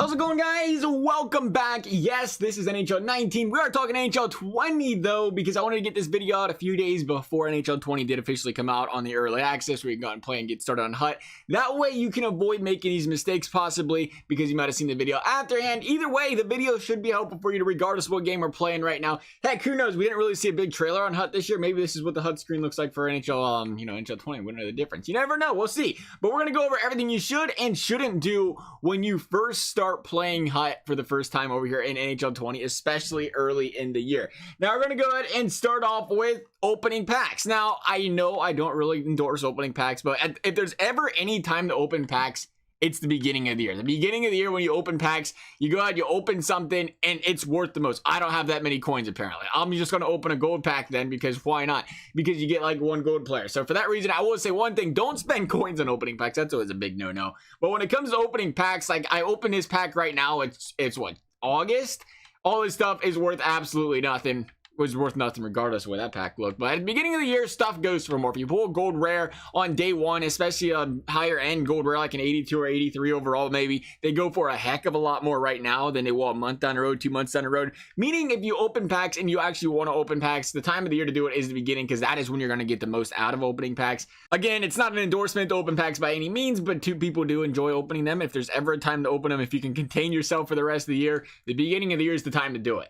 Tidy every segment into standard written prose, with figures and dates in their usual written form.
How's it going, guys? Welcome back. Yes, this is NHL 19. We are talking NHL 20 though, because I wanted to get this video out a few days before NHL 20 did officially come out on the early access where you can go and play and get started on HUT. That way you can avoid making these mistakes possibly because you might have seen the video afterhand. Either way, the video should be helpful for you to regardless of what game we're playing right now. Heck, who knows? We didn't really see a big trailer on HUT this year. Maybe this is what the HUT screen looks like for NHL, NHL 20. We don't know the difference. You never know. We'll see. But we're going to go over everything you should and shouldn't do when you first start playing HUT for the first time over here in NHL 20, especially early in the year. Now we're going to go ahead and start off with opening packs. Now I know I don't really endorse opening packs, but if there's ever any time to open packs, it's the beginning of the year. The beginning of the year when you open packs, you go ahead, you open something, and it's worth the most. I don't have that many coins, apparently. I'm just going to open a gold pack then, because why not? Because you get like one gold player. So for that reason, I will say one thing. Don't spend coins on opening packs. That's always a big no-no. But when it comes to opening packs, like I open this pack right now, it's what, August? All this stuff is worth absolutely nothing. Was worth nothing regardless of where that pack looked. But at the beginning of the year, stuff goes for more. If you pull a gold rare on day one, especially a higher end gold rare like an 82 or 83 overall, maybe they go for a heck of a lot more right now than they will a month down the road, 2 months down the road. Meaning if you open packs and you actually want to open packs, the time of the year to do it is the beginning, because that is when you're going to get the most out of opening packs. Again, it's not an endorsement to open packs by any means, but two people do enjoy opening them. If there's ever a time to open them, if you can contain yourself for the rest of the year, the beginning of the year is the time to do it.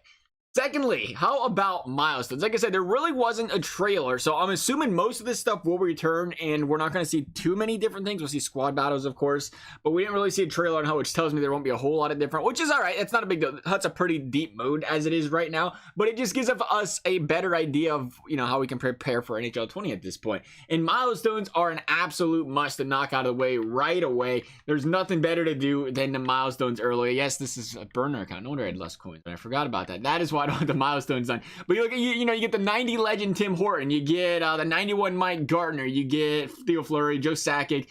Secondly, how about milestones? Like I said, there really wasn't a trailer, so I'm assuming most of this stuff will return, and we're not going to see too many different things. We'll see squad battles, of course, but we didn't really see a trailer on HUT, which tells me there won't be a whole lot of different, which is all right. It's not a big deal. HUT's a pretty deep mode as it is right now, but it just gives us a better idea of, how we can prepare for NHL 20 at this point. And milestones are an absolute must to knock out of the way right away. There's nothing better to do than the milestones early. Yes, this is a burner account. No wonder I had less coins, but I forgot about that. That is why I don't have the milestones done. But you look at, you get the 90 legend Tim Horton, you get the 91 Mike Gardner, you get Theo Fleury, Joe Sakic.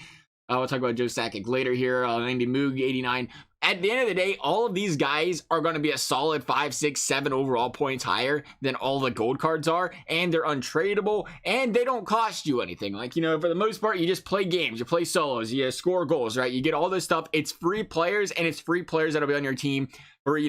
We'll talk about Joe Sakic later here. 90 Moog, 89. At the end of the day, all of these guys are going to be a solid 5, 6, 7 overall points higher than all the gold cards are, and they're untradeable, and they don't cost you anything. Like, for the most part, you just play games, you play solos, you score goals, right? You get all this stuff. It's free players, and it's free players that'll be on your team for,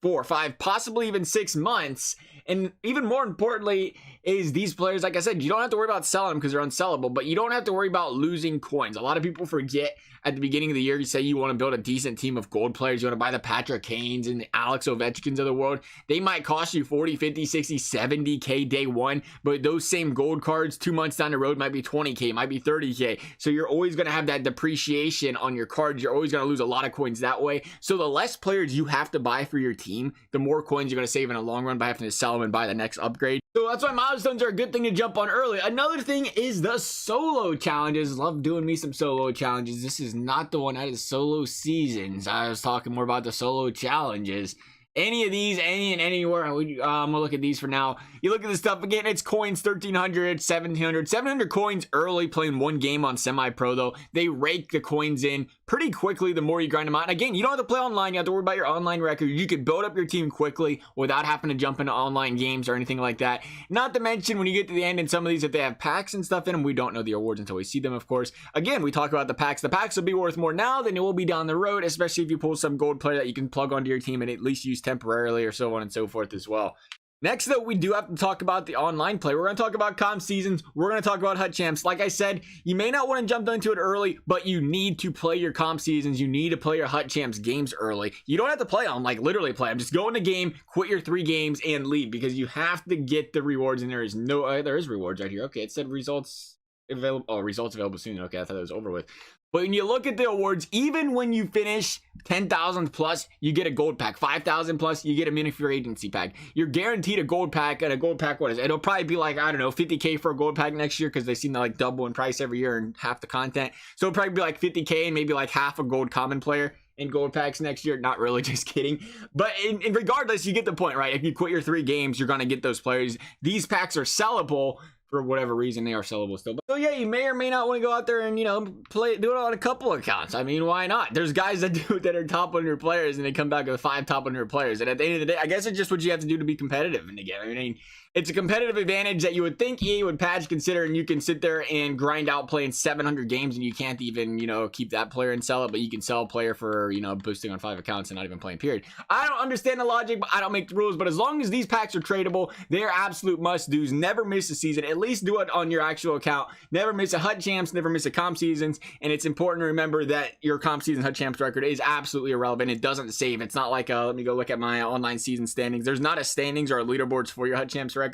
4, 5, possibly even 6 months. And even more importantly is these players, like I said, you don't have to worry about selling them because they're unsellable, but you don't have to worry about losing coins. A lot of people forget at the beginning of the year, you say you want to build a decent team of gold players, you want to buy the Patrick Kanes and the Alex Ovechkins of the world. They might cost you 40, 50, 60, 70K day one, but those same gold cards 2 months down the road might be 20K, might be 30K. So you're always going to have that depreciation on your cards. You're always going to lose a lot of coins that way. So the less players you have to buy for your team, the more coins you're going to save in the long run by having to sell them and buy the next upgrade. So that's why milestones are a good thing to jump on early. Another thing is the solo challenges. Love doing me some solo challenges. This is not the one that is solo seasons. I was talking more about the solo challenges. Any of these, any and anywhere, I'm gonna look at these for now. You look at this stuff again, it's coins 1300, 1700, 700 coins early playing one game on semi-pro though. They rake the coins in pretty quickly the more you grind them out. And again, you don't have to play online, you have to worry about your online record. You can build up your team quickly without having to jump into online games or anything like that. Not to mention when you get to the end in some of these, if they have packs and stuff in them, we don't know the awards until we see them, of course. Again, we talk about the packs. The packs will be worth more now than it will be down the road, especially if you pull some gold player that you can plug onto your team and at least use temporarily or so on and so forth as well. Next, though, we do have to talk about the online play. We're going to talk about comp seasons. We're going to talk about HUT champs. Like I said, you may not want to jump into it early, but you need to play your comp seasons. You need to play your HUT champs games early. You don't have to play them, like literally play them. Just go in the game, quit your 3 games, and leave, because you have to get the rewards. And there is there is rewards right here. Okay, it said results available. Oh, results available soon. Okay, I thought it was over with. But when you look at the awards, even when you finish 10,000 plus, you get a gold pack. 5,000 plus, you get a mini free agency pack. You're guaranteed a gold pack, and a gold pack, what is it? It'll probably be like, I don't know, 50K for a gold pack next year, because they seem to like double in price every year and half the content. So it'll probably be like 50K and maybe like half a gold common player in gold packs next year. Not really, just kidding. But in regardless, you get the point, right? If you quit your 3 games, you're going to get those players. These packs are sellable for whatever reason they are sellable still. But, so yeah, you may or may not want to go out there and, you know, do it on a couple accounts. I mean, why not? There's guys that do it that are top 100 players and they come back with 5 top 100 players. And at the end of the day, I guess it's just what you have to do to be competitive in the game. I mean, it's a competitive advantage that you would think EA would patch consider, and you can sit there and grind out playing 700 games and you can't even, you know, keep that player and sell it, but you can sell a player for, you know, boosting on 5 accounts and not even playing, period. I don't understand the logic, but I don't make the rules. But as long as these packs are tradable, they're absolute must-dos. Never miss a season. At least do it on your actual account. Never miss a HUT Champs, never miss a comp seasons, and it's important to remember that your comp season HUT Champs record is absolutely irrelevant. It doesn't save. It's not like, let me go look at my online season standings. There's not a standings or a leaderboards for your HUT Champs record.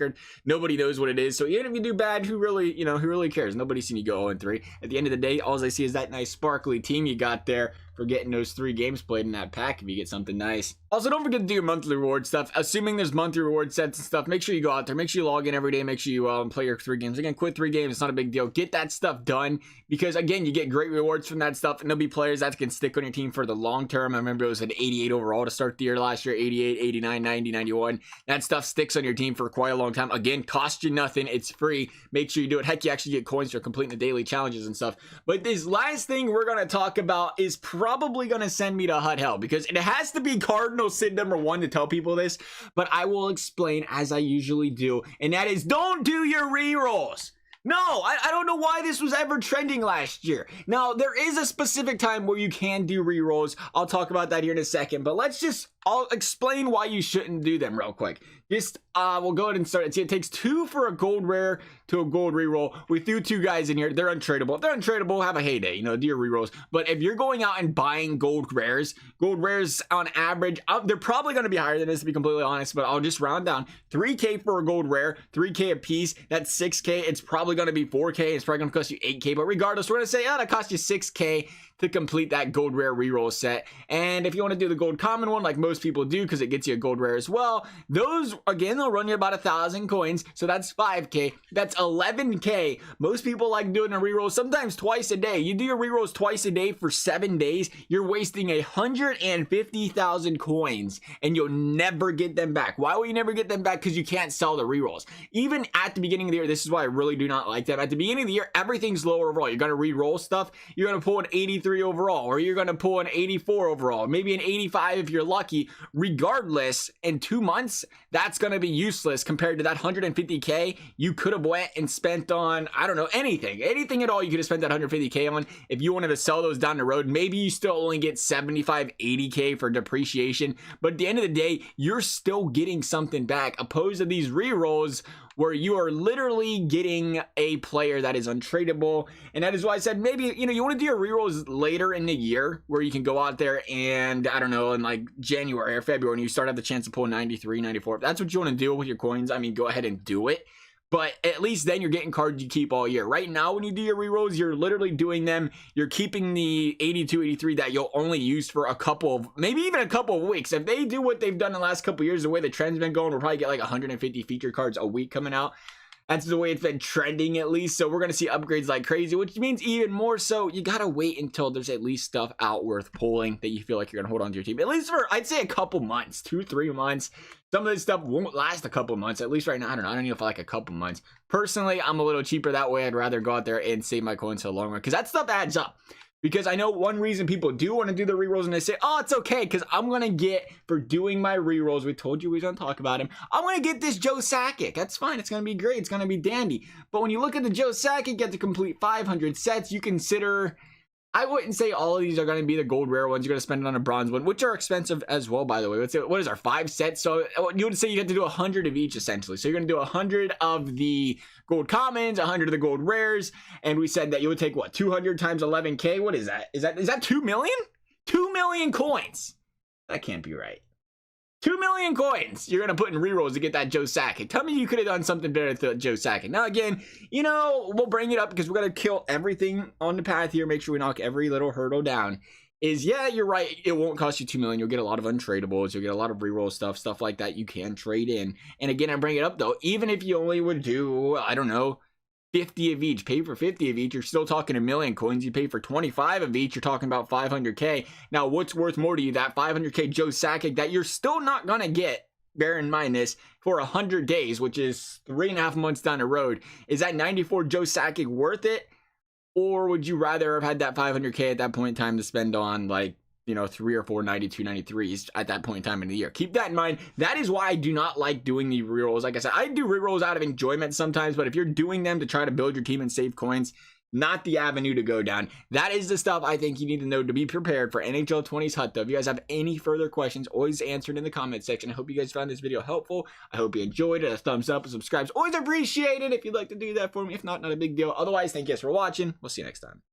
Nobody knows what it is. So even if you do bad, who really cares? Nobody's seen you go 0-3. At the end of the day, all I see is that nice sparkly team you got there for getting those 3 games played in that pack if you get something nice. Also, don't forget to do your monthly reward stuff. Assuming there's monthly reward sets and stuff, make sure you go out there. Make sure you log in every day. Make sure you play your 3 games. Again, quit 3 games. It's not a big deal. Get that stuff done because, again, you get great rewards from that stuff, and there'll be players that can stick on your team for the long term. I remember it was an 88 overall to start the year last year, 88, 89, 90, 91. That stuff sticks on your team for quite a long time. Again, costs you nothing. It's free. Make sure you do it. Heck, you actually get coins for completing the daily challenges and stuff. But this last thing we're going to talk about is probably going to send me to HUT hell because it has to be cardinal sin number 1 to tell people this, but I will explain as I usually do, and that is don't do your rerolls. No, I don't know why this was ever trending last year. Now, there is a specific time where you can do rerolls. I'll talk about that here in a second, but I'll explain why you shouldn't do them real quick. We'll go ahead and start it. See, it takes 2 for a gold rare to a gold reroll. We threw 2 guys in here. They're untradeable. If they're untradeable, have a heyday, you know, do your rerolls. But if you're going out and buying gold rares on average, they're probably going to be higher than this, to be completely honest, but I'll just round down. 3K for a gold rare, 3K a piece, that's 6K. It's probably going to be 4K. It's probably going to cost you 8K, but regardless, we're going to say, that cost you 6K to complete that gold rare reroll set. And if you want to do the gold common one, like most people do, because it gets you a gold rare as well, those, again, they'll run you about 1,000 coins, so that's 5K. That's 11K. Most people like doing a reroll sometimes twice a day. You do your rerolls twice a day for 7 days, you're wasting 150,000 coins, and you'll never get them back. Why will you never get them back? Because you can't sell the rerolls. Even at the beginning of the year, this is why I really do not like them. At the beginning of the year, everything's lower overall. You're going to re-roll stuff. You're going to pull an 83 overall, or you're going to pull an 84 overall, maybe an 85 if you're lucky. Regardless, in 2 months, that's going to be useless compared to that 150K you could have went and spent on, I don't know, anything at all. You could have spent that 150K on if you wanted to sell those down the road. Maybe you still only get 75, 80K for depreciation, but at the end of the day, you're still getting something back, opposed to these rerolls where you are literally getting a player that is untradeable. And that is why I said maybe, you know, you want to do your rerolls later in the year where you can go out there and, I don't know, in like January or February, and you start to have the chance to pull 93, 94. If that's what you want to do with your coins, I mean, go ahead and do it. But at least then you're getting cards you keep all year. Right now, when you do your rerolls, you're literally doing them. You're keeping the 82, 83 that you'll only use for a couple of, maybe even a couple of weeks. If they do what they've done in the last couple of years, the way the trend's been going, we'll probably get like 150 feature cards a week coming out. That's the way it's been trending, at least. So we're going to see upgrades like crazy, which means even more so, you got to wait until there's at least stuff out worth pulling that you feel like you're going to hold on to your team. At least for, I'd say, a couple months, 2-3 months. Some of this stuff won't last a couple months. At least right now, I don't know. I don't know if I like a couple months. Personally, I'm a little cheaper that way. I'd rather go out there and save my coins for the long run, because that stuff adds up. Because I know one reason people do want to do the rerolls, and they say, oh, it's okay, because I'm going to get, for doing my rerolls, we told you we was going to talk about him, I'm going to get this Joe Sakic. That's fine. It's going to be great. It's going to be dandy. But when you look at the Joe Sakic, get to complete 500 sets, you consider, I wouldn't say all of these are going to be the gold rare ones. You're going to spend it on a bronze one, which are expensive as well, by the way. Let's say, what is our 5 sets? So you would say you have to do 100 of each, essentially. So you're going to do 100 of the gold commons, 100 of the gold rares, and we said that you would take, what, 200 times 11K? What is that? Is that 2 million? 2 million coins. That can't be right. 2 million coins you're going to put in rerolls to get that Joe Sakic. Tell me you could have done something better to Joe Sakic. Now, again, you know, we'll bring it up because we're going to kill everything on the path here. Make sure we knock every little hurdle down. Yeah, you're right. It won't cost you 2 million. You'll get a lot of untradables. You'll get a lot of reroll stuff like that you can trade in. And again, I bring it up, though, even if you only would do, I don't know, 50 of each, pay for 50 of each, you're still talking 1 million coins. You pay for 25 of each, you're talking about 500K. Now, what's worth more to you, that 500K Joe Sakic that you're still not going to get bear in mind this, for 100 days, which is 3.5 months down the road, is that 94 Joe Sakic worth it? Or would you rather have had that 500K at that point in time to spend on, like, you know, 3 or 4 92 93s at that point in time in the year? Keep that in mind. That is why I do not like doing the rerolls. Like I said, I do rerolls out of enjoyment sometimes, but if you're doing them to try to build your team and save coins, not the avenue to go down. That is the stuff I think you need to know to be prepared for NHL 20's Hut Tub. If you guys have any further questions, always answer it in the comment section. I hope you guys found this video helpful. I hope you enjoyed it. A thumbs up and subscribe is always appreciated if you'd like to do that for me. If not, not a big deal. Otherwise, thank you guys for watching. We'll see you next time.